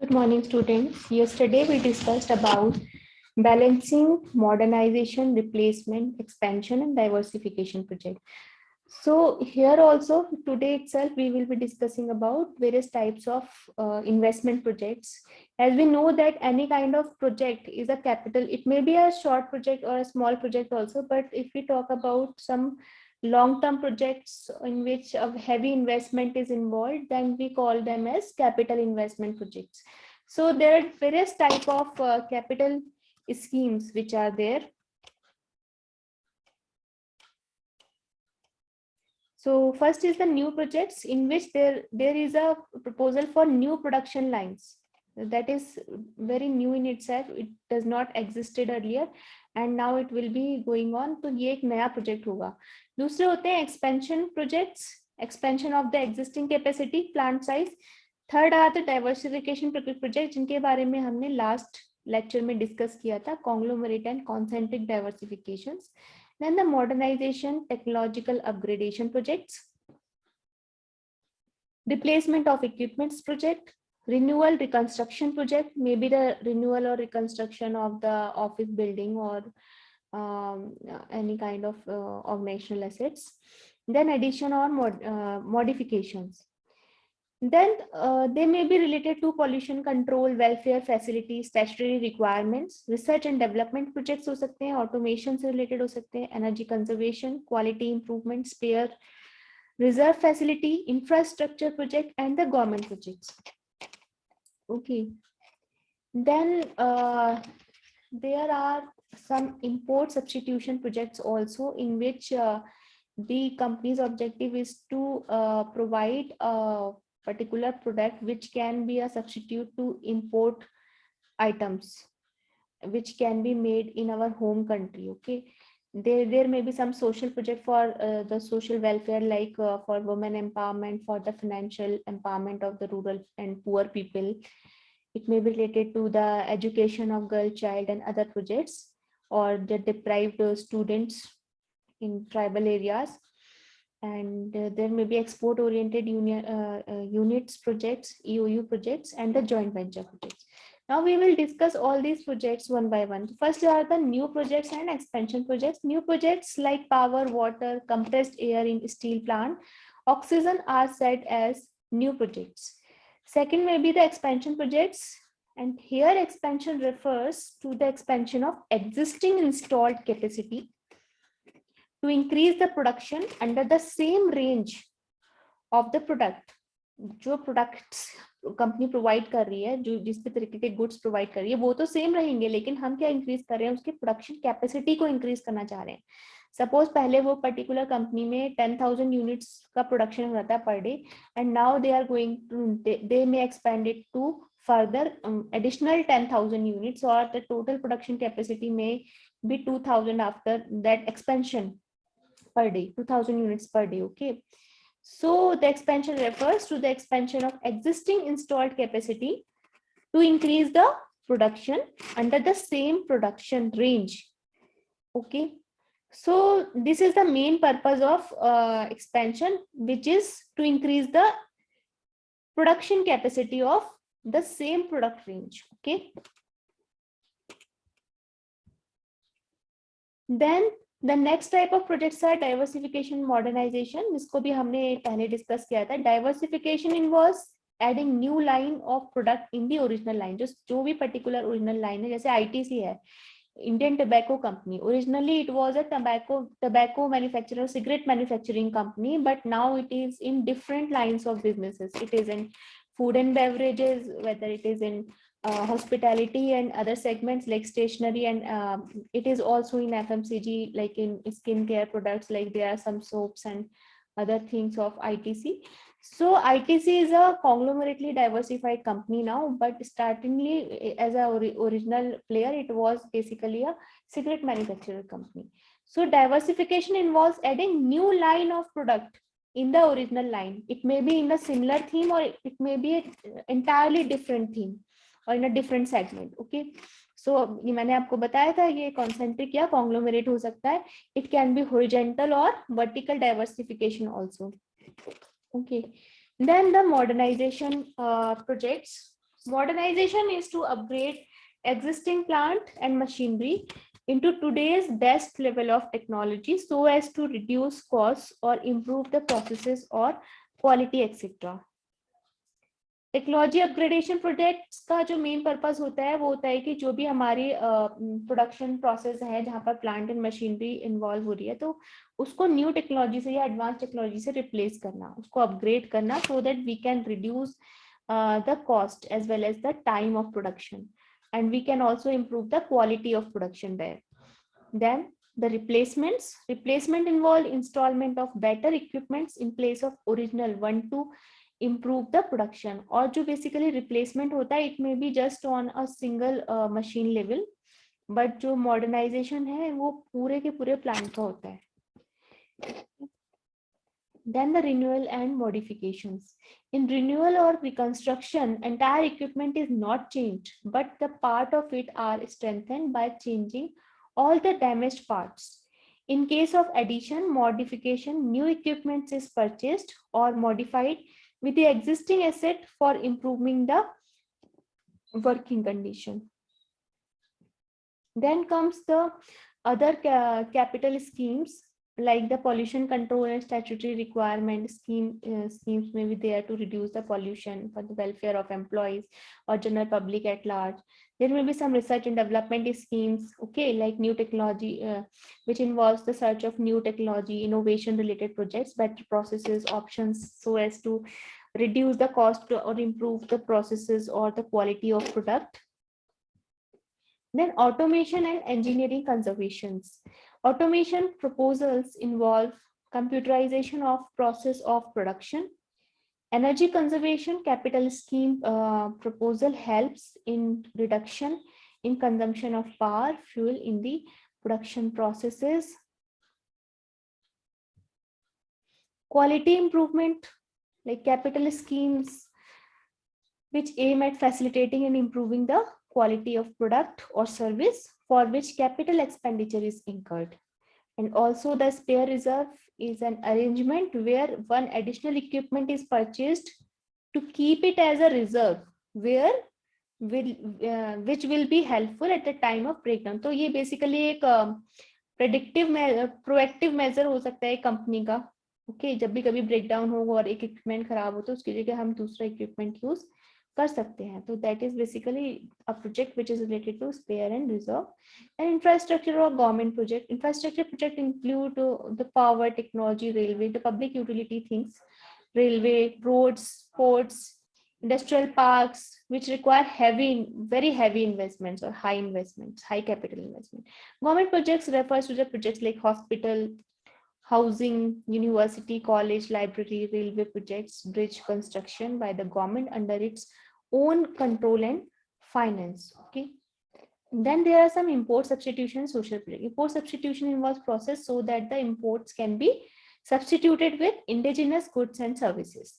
Good morning, students. Yesterday we discussed about balancing modernization, replacement, expansion, and diversification project. So here also today itself we will be discussing about various types of investment projects. As we know that any kind of project is a capital, it may be a short project or a small project also, but if we talk about some long-term projects in which a heavy investment is involved, then we call them as capital investment projects. So there are various type of capital schemes which are there. So first is the new projects in which there is a proposal for new production lines. That is very new in itself. It does not existed earlier and now it will be going on. तो ये एक नया project होगा. दूसरे होते हैं expansion projects, expansion of the existing capacity, plant size. Third are the diversification project जिनके बारे में हमने last lecture में discuss किया था, conglomerate and concentric diversifications. Then the modernization, technological upgradation projects, replacement of equipments project, renewal reconstruction project, maybe the renewal or reconstruction of the office building or any kind of organizational assets. Then addition or modifications. Then they may be related to pollution control, welfare facilities, statutory requirements, research and development projects हो सकते हैं, automation से related हो सकते हैं, energy conservation, quality improvement, spare reserve facility, infrastructure project, and the government projects. Okay. Then there are some import substitution projects also in which the company's objective is to provide a particular product which can be a substitute to import items which can be made in our home country. Okay, there may be some social project for the social welfare, like for women empowerment, for the financial empowerment of the rural and poor people. It may be related to the education of girl child and other projects, or the deprived students in tribal areas. And there may be export oriented units projects, EOU projects, and the joint venture projects. Now we will discuss all these projects one by one. First are the new projects and expansion projects. New projects like power, water, compressed air in steel plant, oxygen are said as new projects. Second may be the expansion projects, and here expansion refers to the expansion of existing installed capacity to increase the production under the same range of the product. जो products company provide कर रही है, जो जिस भी तरीके के goods provide कर रही है वो तो सेम रहेंगे, लेकिन हम क्या इंक्रीज कर रहे हैं, उसकी प्रोडक्शन कैपेसिटी को इंक्रीज करना चाह रहे हैं. सपोज पहले वो पर्टिकुलर कंपनी में 10,000 यूनिट्स का प्रोडक्शन हो रहा था per day, and now they are going to, they may expand it to further additional 10,000 units, or the total production capacity may be 2,000 after that expansion per day, 2,000 units per day. Okay, so the expansion refers to the expansion of existing installed capacity to increase the production under the same production range. Okay, so this is the main purpose of expansion, which is to increase the production capacity of the same product range. Okay, then the next type of projects are diversification, modernization, जिसको भी हमने पहले discuss किया था. Diversification involves adding new line of product in the original line. जो भी particular original line है, जैसे ITC है, Indian Tobacco Company. Originally it was a tobacco manufacturer, cigarette manufacturing company, but now it is in different lines of businesses. It is in food and beverages, whether it is in hospitality and other segments like stationery, and it is also in FMCG, like in skincare products, like there are some soaps and other things of ITC. So ITC is a conglomerately diversified company now, but startingly as a original player, it was basically a cigarette manufacturer company. So diversification involves adding new line of product in the original line. It may be in a similar theme, or it may be an entirely different theme, or in a different segment. Okay, so ये मैंने आपको बताया था, ये concentric या conglomerate हो सकता है. It can be horizontal or vertical diversification also. Okay, then the modernization projects. Modernization is to upgrade existing plant and machinery into today's best level of technology so as to reduce costs or improve the processes or quality, etc. Technology upgradation projects का जो main purpose होता है वो होता है कि जो भी हमारी प्रोडक्शन प्रोसेस है जहाँ पर प्लांट एंड मशीनरी इन्वॉल्व हो रही है तो उसको न्यू टेक्नोलॉजी से या एडवांस टेक्नोलॉजी से रिप्लेस करना, उसको अपग्रेड करना so that we can reduce the cost as well as the time of production, and we can also improve the quality of production there. Then the replacement involve installment of better equipments in place of original one to improve the production. और जो basically replacement होता है it may be just on a single machine level, but जो modernization है वो पूरे के पूरे plant का होता है. Then the renewal and modifications. In renewal or reconstruction, entire equipment is not changed, but the part of it are strengthened by changing all the damaged parts. In case of addition, modification, new equipment is purchased or modified with the existing asset for improving the working condition. Then comes the other capital schemes, like the pollution control and statutory requirement schemes may be there to reduce the pollution for the welfare of employees or general public at large. There may be some research and development schemes, okay, like new technology, which involves the search of new technology, innovation related projects, better processes, options, so as to reduce the cost or improve the processes or the quality of product. Then automation and engineering conservations. Automation proposals involve computerization of process of production. Energy conservation capital scheme proposal helps in reduction in consumption of power, fuel in the production processes. Quality improvement, like capital schemes which aim at facilitating and improving the quality of product or service for which capital expenditure is incurred. And also the spare reserve is an arrangement where one additional equipment is purchased to keep it as a reserve where which will be helpful at the time of breakdown. तो ये basically एक proactive measure हो सकता है company का, okay, जब भी कभी breakdown हो और एक equipment खराब हो तो उसकी जगह हम दूसरा equipment use कर सकते हैं. तो that is basically a project which is related to spare and reserve. And infrastructure or government project. Infrastructure project include the power, technology, railway, the public utility things, railway, roads, ports, industrial parks, which require very heavy investments or high investments, high capital investment. Government projects refers to the projects like hospital, housing, university, college, library, railway projects, bridge construction by the government under its own control and finance. Okay. Then there are some import substitution social project. Import substitution involves process so that the imports can be substituted with indigenous goods and services.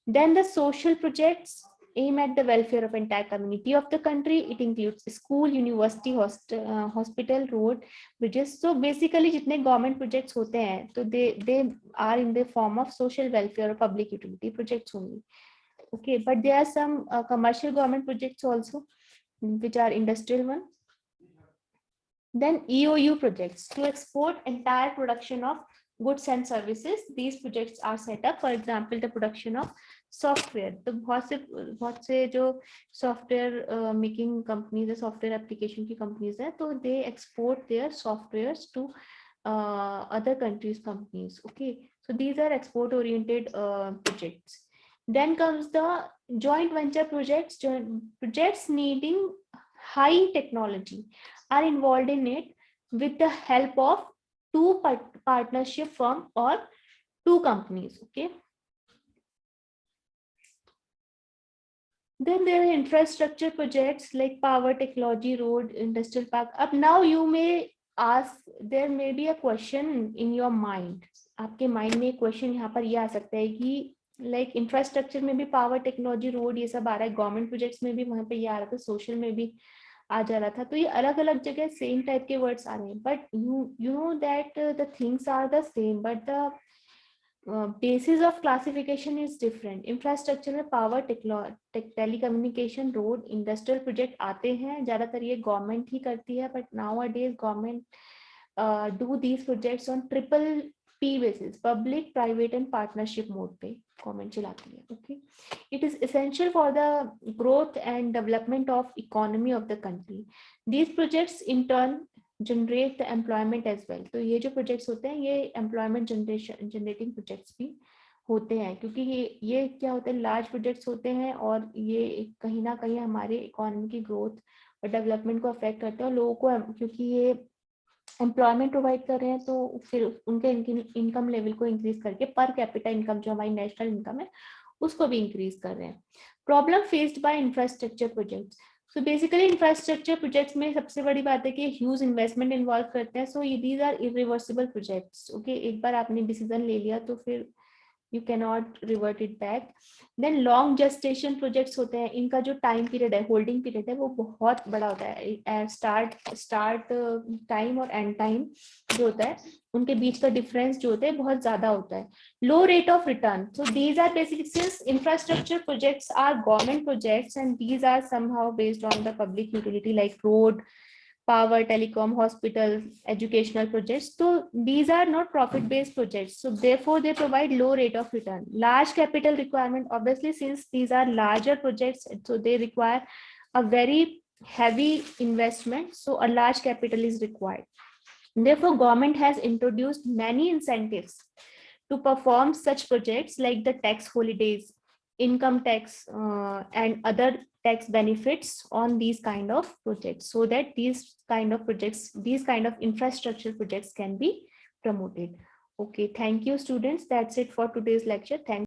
Then the social projects aim at the welfare of entire community of the country. It includes school, university, hospital, road, bridges. So basically जितने government projects होते हैं तो they are in the form of social welfare or public utility projects only. Okay, but there are some commercial government projects also, which are industrial one. Then EOU projects to export entire production of goods and services. These projects are set up, for example, the production of software. तो बहुत से जो software making companies है, software application की companies है, तो they export their softwares to other countries' companies. Okay, so these are export oriented projects. Then comes the joint venture projects. Projects needing high technology are involved in it with the help of two partnership firm or two companies. Okay. Then there are infrastructure projects like power, technology, road, industrial park. Up now you may ask, there may be a question in your mind. आपके mind में question यहाँ पर ये आ सकता है कि like infrastructure में भी power, technology, road ये सब आ रहा है, government projects में भी वहाँ पे ये आ रहा था, social में भी आ जा रहा था, तो ये अलग अलग जगह सेम टाइप के वर्ड्स आ रहे हैं, but you know that the things are the same, but the basis of classification is different. Infrastructure में power, telecommunication, road, industrial project आते हैं, ज़्यादातर ये government ही करती है, but nowadays government do these projects on triple P basis, public, private and partnership mode पे government चलाती है. Okay, it is essential for the growth and development of economy of the country. These projects in turn generate employment as well. तो ये जो projects होते हैं ये employment generating projects भी होते हैं, क्योंकि ये क्या होते हैं, लार्ज प्रोजेक्ट्स होते हैं और ये कहीं ना कहीं हमारे इकोनॉमी की ग्रोथ और डेवलपमेंट को अफेक्ट करते हैं. लोगों को, क्योंकि ये एम्प्लॉयमेंट प्रोवाइड कर रहे हैं, तो फिर उनके इनकम लेवल को इंक्रीज करके पर कैपिटा इनकम जो हमारी नेशनल इनकम है उसको भी इंक्रीज कर रहे हैं. Problem faced by infrastructure projects. So basically infrastructure projects में सबसे बड़ी बात है कि ह्यूज इन्वेस्टमेंट इन्वॉल्व करते हैं. So these are irreversible projects. Okay, एक बार आपने डिसीजन ले लिया तो फिर you cannot revert it back. Then long gestation projects होते हैं, इनका जो टाइम पीरियड है, होल्डिंग पीरियड है, वो बहुत बड़ा होता है. स्टार्ट टाइम और एंड टाइम जो होता है उनके बीच का डिफरेंस जो होता है बहुत ज्यादा होता है. Low rate of return. So these are basically, since infrastructure projects are government projects and these are somehow based on the public utility like road, power, telecom, hospital, educational projects. So these are not profit-based projects. So therefore, they provide low rate of return. Large capital requirement, obviously, since these are larger projects, so they require a very heavy investment. So a large capital is required. Therefore, government has introduced many incentives to perform such projects like the tax holidays, income tax, and other tax benefits on these kind of projects, so that these kind of projects, these kind of infrastructure projects can be promoted. Okay, thank you students. That's it for today's lecture. Thank